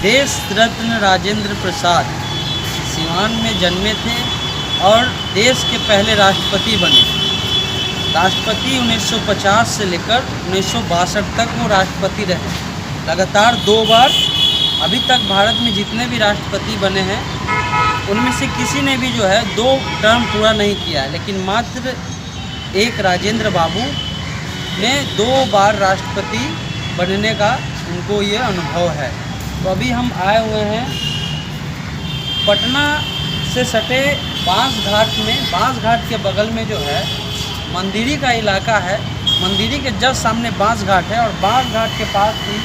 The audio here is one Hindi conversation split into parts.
देश रत्न राजेंद्र प्रसाद सिवान में जन्मे थे और देश के पहले राष्ट्रपति बने। राष्ट्रपति 1950 से लेकर 1962 तक वो राष्ट्रपति रहे, लगातार 2 बार। अभी तक भारत में जितने भी राष्ट्रपति बने हैं उनमें से किसी ने भी जो है 2 टर्म पूरा नहीं किया है, लेकिन मात्र एक राजेंद्र बाबू ने 2 बार राष्ट्रपति बनने का उनको ये अनुभव है। तो अभी हम आए हुए हैं पटना से सटे बांस घाट में। बांस घाट के बगल में जो है मंदिरी का इलाका है। मंदिरी के जस्ट सामने बांस घाट है और बांस घाट के पास ही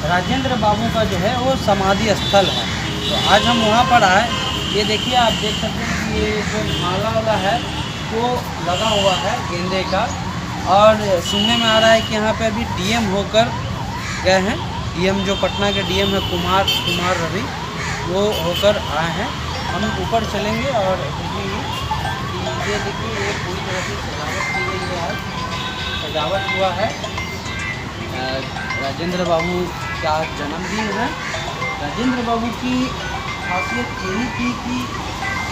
राजेंद्र बाबू का जो है वो समाधि स्थल है। तो आज हम वहाँ पर आए। ये देखिए, आप देख सकते हैं कि ये जो माला वाला है वो लगा हुआ है गेंदे का, और सुनने में आ रहा है कि यहाँ पे अभी डीएम होकर गए हैं। डीएम जो पटना के डीएम है कुमार रवि, वो होकर आए हैं। हम ऊपर चलेंगे और देखेंगे कि ये देखिए, ये पूरी तरह से सजावट की गई है। आज सजावट हुआ है। राजेंद्र बाबू का जन्मदिन है। राजेंद्र बाबू की खासियत यही थी कि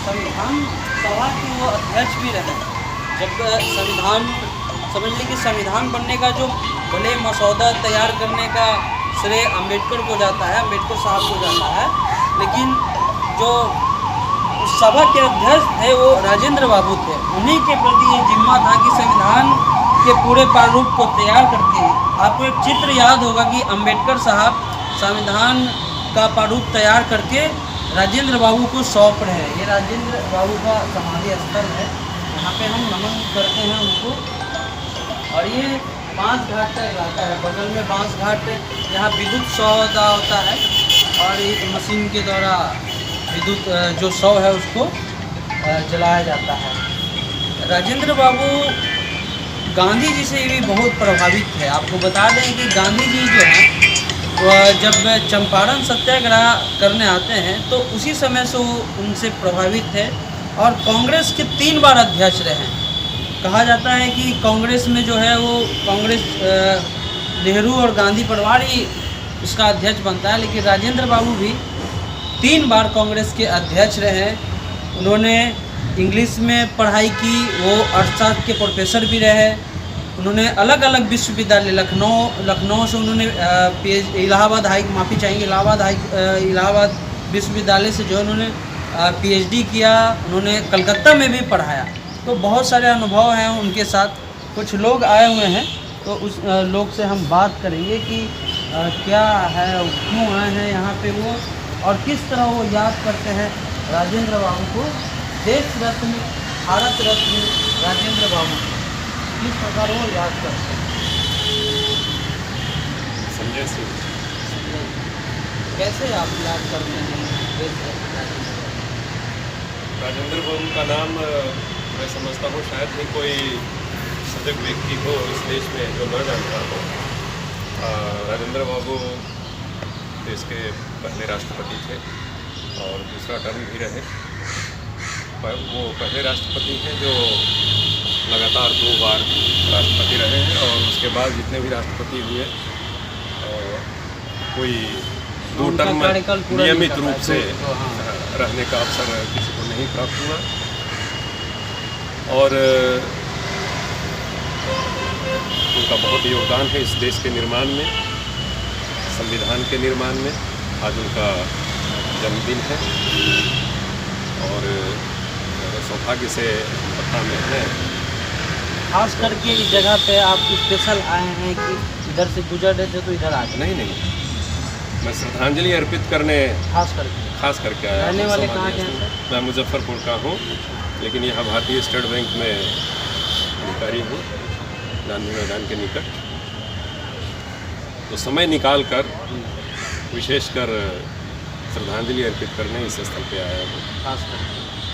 संविधान सभा के वो अध्यक्ष भी रहे। जब संविधान समझ लीजिए कि संविधान बनने का जो भले मसौदा तैयार करने का श्रेय अम्बेडकर को जाता है, अम्बेडकर साहब को जाता है, लेकिन जो सभा के अध्यक्ष थे वो राजेंद्र बाबू थे। उन्हीं के प्रति ये जिम्मा था कि संविधान के पूरे प्रारूप को तैयार करके, आपको एक चित्र याद होगा कि अम्बेडकर साहब संविधान का प्रारूप तैयार करके राजेंद्र बाबू को सौंप रहे हैं। ये राजेंद्र बाबू का समाधि स्थल है, यहाँ पे हम नमन करते हैं उनको। और ये बांस घाट का इलाका है, बगल में बांस घाट, यहाँ विद्युत सौदा होता है और एक मशीन के द्वारा विद्युत जो शव है उसको जलाया जाता है। राजेंद्र बाबू गांधी जी से भी बहुत प्रभावित थे। आपको बता दें कि गांधी जी जो हैं जब चंपारण सत्याग्रह करने आते हैं तो उसी समय से वो उनसे प्रभावित थे और कांग्रेस के 3 बार अध्यक्ष रहे। कहा जाता है कि कांग्रेस में जो है वो कांग्रेस नेहरू और गांधी परिवार ही उसका अध्यक्ष बनता है, लेकिन राजेंद्र बाबू भी 3 बार कांग्रेस के अध्यक्ष रहे। उन्होंने इंग्लिश में पढ़ाई की, वो अर्थशास्त्र के प्रोफेसर भी रहे। उन्होंने अलग अलग विश्वविद्यालय लखनऊ से उन्होंने इलाहाबाद विश्वविद्यालय से जो है उन्होंने पीएचडी किया। उन्होंने कलकत्ता में भी पढ़ाया। तो बहुत सारे अनुभव हैं उनके साथ। कुछ लोग आए हुए हैं तो उस लोग से हम बात करेंगे कि क्या है, क्यों आए हैं यहाँ पे वो, और किस तरह वो याद करते हैं राजेंद्र बाबू को, देश रत्न भारत रत्न राजेंद्र बाबू, किस प्रकार वो याद करते हैं। संजय सिंह। कैसे आप याद करते हैं देश रत्न राजेंद्र बाबू का नाम मैं समझता हूँ शायद ही कोई सजग व्यक्ति हो इस देश में जो न जानता हो। राजेंद्र बाबू देश के पहले राष्ट्रपति थे और दूसरा टर्म भी रहे। वो पहले राष्ट्रपति हैं जो लगातार 2 बार राष्ट्रपति रहे हैं और उसके बाद जितने भी राष्ट्रपति हुए कोई 2 टर्म नियमित रूप से रहने का अवसर किसी को नहीं प्राप्त हुआ। और उनका बहुत योगदान है इस देश के निर्माण में, संविधान के निर्माण में। आज उनका जन्मदिन है और सौभाग्य से पटना में है। खास करके इस जगह पे आप स्पेशल आए हैं कि इधर से गुजर रहे थे तो इधर आ गए? नहीं, मैं श्रद्धांजलि अर्पित करने खास करके आया। रहने वाले कहाँ के हैं? मैं मुजफ्फरपुर का हूँ, लेकिन यहाँ भारतीय स्टेट बैंक में अधिकारी हूँ, गांधी मैदान के निकट। तो समय निकाल कर विशेषकर श्रद्धांजलि अर्पित करने इस स्थल पे आया हूँ, खासकर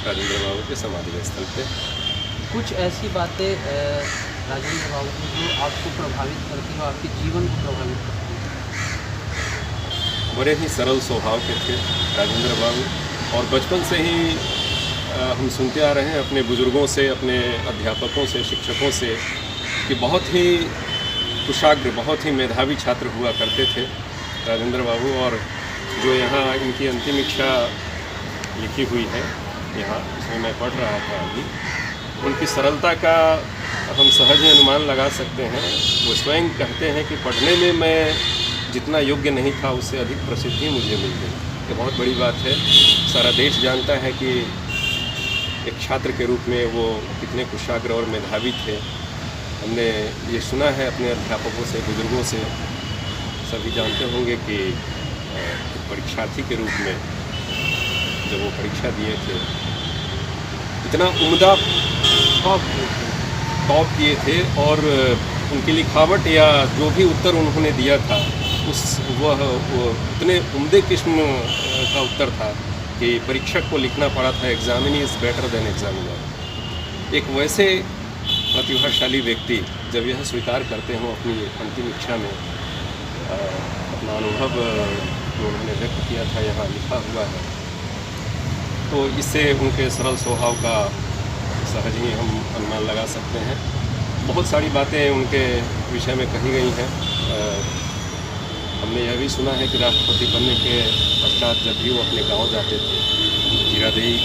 राजेंद्र बाबू के समाधि स्थल पे। कुछ ऐसी बातें राजेंद्र बाबू की जो आपको प्रभावित करती हो, आपके जीवन को प्रभावित करती हो? बड़े ही सरल स्वभाव के थे राजेंद्र बाबू, और बचपन से ही हम सुनते आ रहे हैं अपने बुजुर्गों से, अपने अध्यापकों से, शिक्षकों से कि बहुत ही कुशाग्र, बहुत ही मेधावी छात्र हुआ करते थे राजेंद्र बाबू, और जो यहाँ इनकी अंतिम इच्छा लिखी हुई है यहाँ, इसमें मैं पढ़ रहा था अभी, उनकी सरलता का हम सहज ही अनुमान लगा सकते हैं। वो स्वयं कहते हैं कि पढ़ने में मैं जितना योग्य नहीं था उससे अधिक प्रसिद्धि मुझे मिल गई। ये बहुत बड़ी बात है। सारा देश जानता है कि एक छात्र के रूप में वो कितने कुशाग्र और मेधावी थे। हमने ये सुना है अपने अध्यापकों से, बुजुर्गों से, सभी जानते होंगे कि परीक्षार्थी के रूप में जब वो परीक्षा दिए थे, इतना उम्दा टॉप किए थे, और उनकी लिखावट या जो भी उत्तर उन्होंने दिया था वह उतने उम्दे किस्म का उत्तर था कि परीक्षक को लिखना पड़ा था examinee is better than examiner. एक वैसे प्रतिभाशाली व्यक्ति जब यह स्वीकार करते हों अपनी अंतिम इच्छा में, अपना अनुभव जो उन्होंने व्यक्त किया था यहाँ लिखा हुआ है, तो इससे उनके सरल स्वभाव का सहज ही हम अनुमान लगा सकते हैं। बहुत सारी बातें उनके विषय में कही गई हैं। हमने यह भी सुना है कि राष्ट्रपति बनने के पश्चात जब भी वो अपने गांव जाते थे, जीरादेई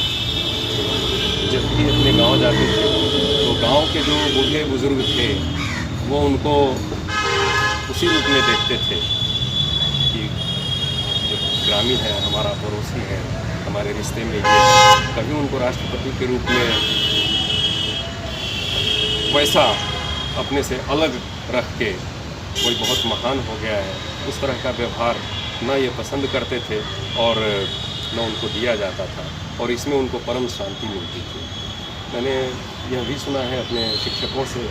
जब भी अपने गांव जाते थे, तो गांव के जो बूढ़े बुजुर्ग थे वो उनको उसी रूप में देखते थे कि जो ग्रामीण है, हमारा पड़ोसी है, हमारे रिश्ते में ये, कभी उनको राष्ट्रपति के रूप में वैसा अपने से अलग रख के कोई बहुत महान हो गया है उस तरह का व्यवहार न ये पसंद करते थे और न उनको दिया जाता था, और इसमें उनको परम शांति मिलती थी। मैंने यह भी सुना है अपने शिक्षकों से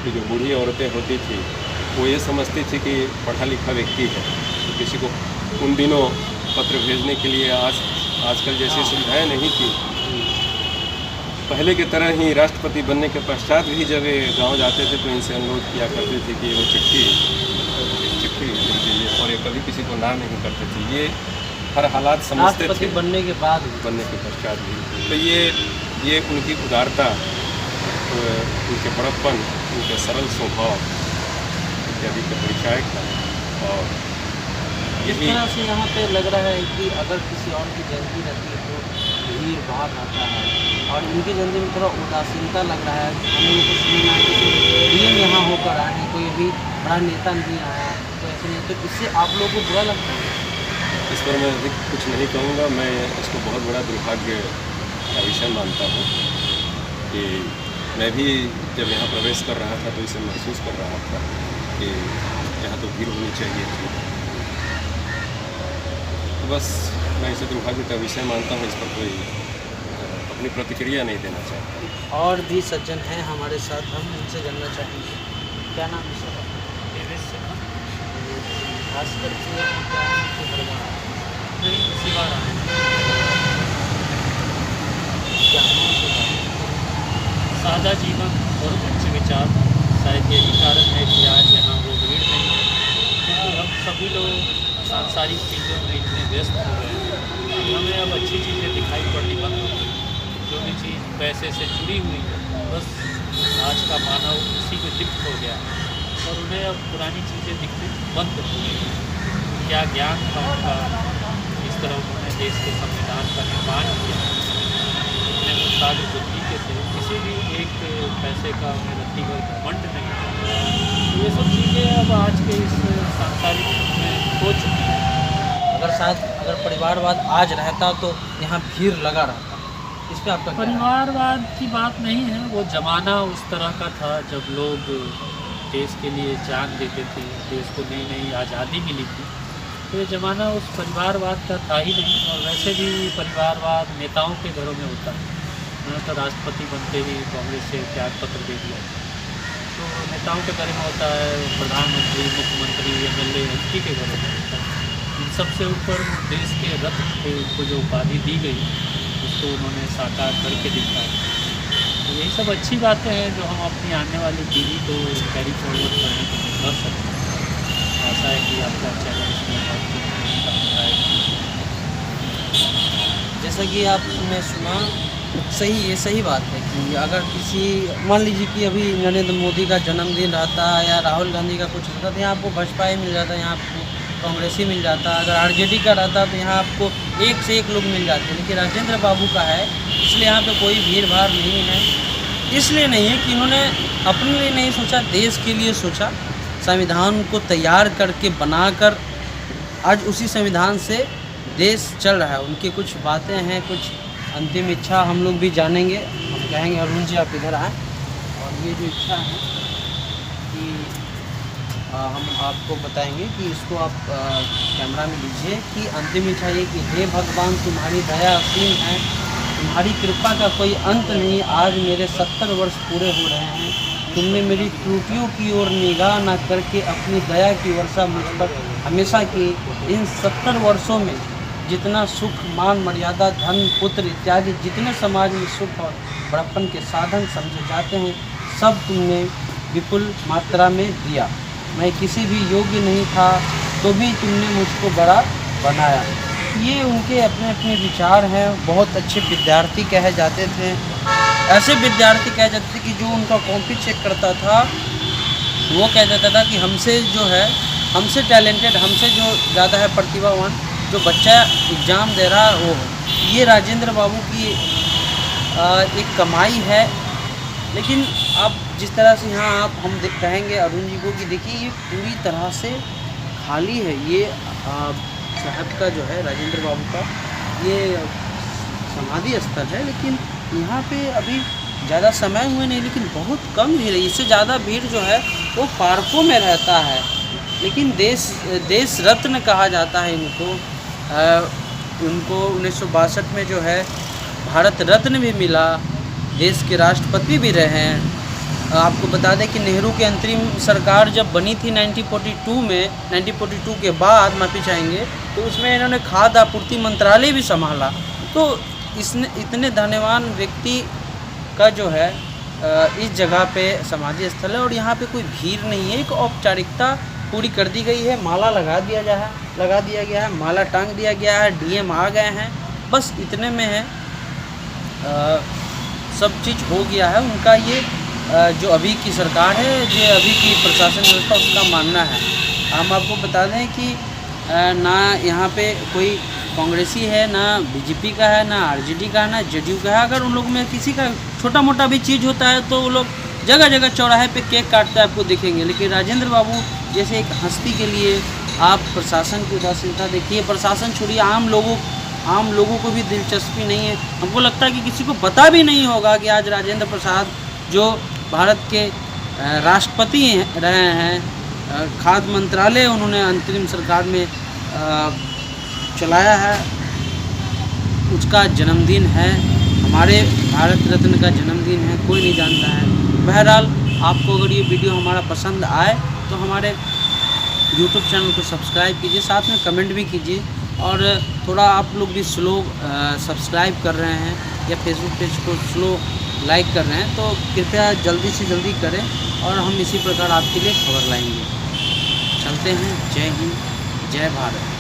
कि जो बूढ़ी औरतें होती थी वो ये समझती थी कि पढ़ा लिखा व्यक्ति है, तो किसी को उन दिनों पत्र भेजने के लिए आजकल जैसी सुविधाएं नहीं थी। पहले की तरह ही राष्ट्रपति बनने के पश्चात भी जब ये गाँव जाते थे तो इनसे अनुरोध किया करते थे कि वो चिट्ठी लिख दीजिए, और ये कभी किसी को ना नहीं करते थे। ये हर हालात समझते थे बनने के बाद, बनने के पश्चात भी। तो ये उनकी उदारता, उनके बड़प्पन, उनके सरल स्वभाव इत्यादि का परिचायक था। और इस तरह से यहाँ पे लग रहा है कि अगर किसी और की जयंती रहती है तो भीड़ भाड़ आता है, और इनकी जयंती में थोड़ा उदासीनता लग रहा है। हमें ये कुछ सुनना है कि डीएम यहाँ होकर आए हैं, कोई अभी बड़ा नेता नहीं आया, तो ऐसे नहीं, तो इससे आप लोगों को बुरा लगता है? इस पर मैं अधिक कुछ नहीं कहूँगा। मैं इसको बहुत बड़ा दुर्भाग्य का विषय मानता हूँ कि मैं भी जब यहाँ प्रवेश कर रहा था तो इसे महसूस कर रहा था कि यहाँ तो भीड़ होनी चाहिए थी। तो बस मैं इसे दुर्भाग्य का विषय मानता हूँ, इस पर कोई अपनी प्रतिक्रिया नहीं देना चाहता। और भी सज्जन हैं हमारे साथ, हम उनसे जानना चाहेंगे। क्या नाम है सर? खास करके सादा जीवन और उच्च विचार, शायद यही कारण है कि आज यहाँ वो भीड़ नहीं है, क्योंकि अब सभी लोग सांसारिक चीज़ों में इतने व्यस्त हो गए हैं। हमें अब अच्छी चीज़ें दिखाई पड़नी बंद हो गई। जो भी चीज़ पैसे से जुड़ी हुई है, बस आज का मानव उसी में लिप्त हो गया है, और उन्हें अब पुरानी चीज़ें दिखनी बंद हो गई। क्या ज्ञान था उनका, इस तरह उन्होंने देश के संविधान का निर्माण किया, अपने मुताबिक बुद्धि के थे, किसी भी एक पैसे का उन्हें रत्ती भर घमंड नहीं था। ये सब चीज़ें अब आज के इस सांसारिक में हो चुकी हैं। अगर परिवारवाद आज रहता तो यहाँ भीड़ लगा रहता, इस पर आपका परिवारवाद की बात नहीं है। वो ज़माना उस तरह का था जब लोग देश के लिए जान देते थे, देश को नई नई आज़ादी मिली थी, तो ये ज़माना उस परिवारवाद का था ही नहीं। और वैसे भी परिवारवाद नेताओं के घरों में होता है। उन्होंने तो राष्ट्रपति बनते ही कांग्रेस से त्यागपत्र दे दिया, तो नेताओं के घर में होता है, प्रधानमंत्री, मुख्यमंत्री, एमएलए, एमपी के घरों में होता है। इन सबसे ऊपर देश के रत्न को जो उपाधि दी गई उसको उन्होंने साकार करके दिखाया। तो यही सब अच्छी बातें हैं जो हम अपनी आने वाली पीढ़ी को कैरी फॉरवर्ड करने के लिए कर सकते हैं। आशा है कि आपका चैनल इसमें जैसा कि आपने सुना, ये सही बात है कि अगर किसी, मान लीजिए कि अभी नरेंद्र मोदी का जन्मदिन रहता है या राहुल गांधी का कुछ रहता, तो यहाँ आपको बसपा ही मिल जाता है, यहाँ आपको कांग्रेसी मिल जाता, अगर आरजेडी का रहता तो यहाँ आपको एक से एक लोग मिल जाते, लेकिन राजेंद्र बाबू का है इसलिए यहाँ पे कोई भीड़ भाड़ नहीं है। इसलिए नहीं है कि इन्होंने अपने लिए नहीं सोचा, देश के लिए सोचा, संविधान को तैयार करके बनाकर आज उसी संविधान से देश चल रहा है। उनकी कुछ बातें हैं, कुछ अंतिम इच्छा हम लोग भी जानेंगे। हम कहेंगे अरुण जी आप इधर आएँ, और ये जो इच्छा है कि हम आपको बताएंगे कि इसको आप कैमरा में लीजिए कि अंतिम इच्छा ये कि हे भगवान तुम्हारी दया असीम है, तुम्हारी कृपा का कोई अंत नहीं। आज मेरे 70 वर्ष पूरे हो रहे हैं, तुमने मेरी त्रुटियों की ओर निगाह न करके अपनी दया की वर्षा मुझ पर हमेशा की। इन 70 वर्षों में जितना सुख, मान, मर्यादा, धन, पुत्र इत्यादि जितने समाज में सुख और बड़प्पन के साधन समझे जाते हैं, सब तुमने विपुल मात्रा में दिया। मैं किसी भी योग्य नहीं था तो भी तुमने मुझको बड़ा बनाया। ये उनके अपने अपने विचार हैं। बहुत अच्छे विद्यार्थी कहे जाते थे, ऐसे विद्यार्थी कहे जाते थे कि जो उनका कॉपी चेक करता था वो कह देता था कि हमसे जो है, हमसे टैलेंटेड, हमसे जो ज़्यादा है प्रतिभावान जो बच्चा एग्ज़ाम दे रहा है वो है। ये राजेंद्र बाबू की एक कमाई है। लेकिन अब जिस तरह से यहाँ आप हम कहेंगे अरुण जी को कि देखिए ये पूरी तरह से खाली है। ये साहब का जो है राजेंद्र बाबू का ये समाधि स्थल है, लेकिन यहाँ पे अभी ज़्यादा समय हुए नहीं, लेकिन बहुत कम भीड़ है। इससे ज़्यादा भीड़ जो है वो पार्कों में रहता है। लेकिन देश रत्न कहा जाता है इनको। उनको 1962 में जो है भारत रत्न भी मिला, देश के राष्ट्रपति भी रहे हैं। आपको बता दें कि नेहरू की अंतरिम सरकार जब बनी थी 1942 में, 1942 के बाद माफ़ी चाहेंगे, तो उसमें इन्होंने खाद्य आपूर्ति मंत्रालय भी संभाला। तो इतने धन्यवान व्यक्ति का जो है इस जगह पे समाधि स्थल है, और यहाँ पे कोई भीड़ नहीं है। एक औपचारिकता पूरी कर दी गई है, माला लगा दिया गया है, माला टांग दिया गया है, डीएम आ गए हैं, बस इतने में है, सब चीज़ हो गया है। उनका ये जो अभी की सरकार है, जो अभी की प्रशासन व्यवस्था, उसका मानना है। हम आपको बता दें कि ना यहाँ पे कोई कांग्रेसी है, ना बीजेपी का है, ना आरजेडी का है, ना जेडीयू का है। अगर उन लोग में किसी का छोटा मोटा भी चीज़ होता है तो वो लोग जगह जगह चौराहे पे केक काटते हैं, आपको दिखेंगे। लेकिन राजेंद्र बाबू जैसे एक हस्ती के लिए आप प्रशासन की उदासीनता देखिए। प्रशासन छोड़िए, आम लोगों को भी दिलचस्पी नहीं है। हमको लगता है कि किसी को पता भी नहीं होगा कि आज राजेंद्र प्रसाद जो भारत के राष्ट्रपति रहे हैं, खाद्य मंत्रालय उन्होंने अंतरिम सरकार में चलाया है, उसका जन्मदिन है, हमारे भारत रत्न का जन्मदिन है, कोई नहीं जानता है। बहरहाल आपको अगर ये वीडियो हमारा पसंद आए तो हमारे YouTube चैनल को सब्सक्राइब कीजिए, साथ में कमेंट भी कीजिए। और थोड़ा आप लोग भी स्लो सब्सक्राइब कर रहे हैं या फेसबुक पेज को स्लो लाइक कर रहे हैं, तो कृपया जल्दी से जल्दी करें, और हम इसी प्रकार आपके लिए खबर लाएंगे। चलते हैं। जय हिंद, जय भारत।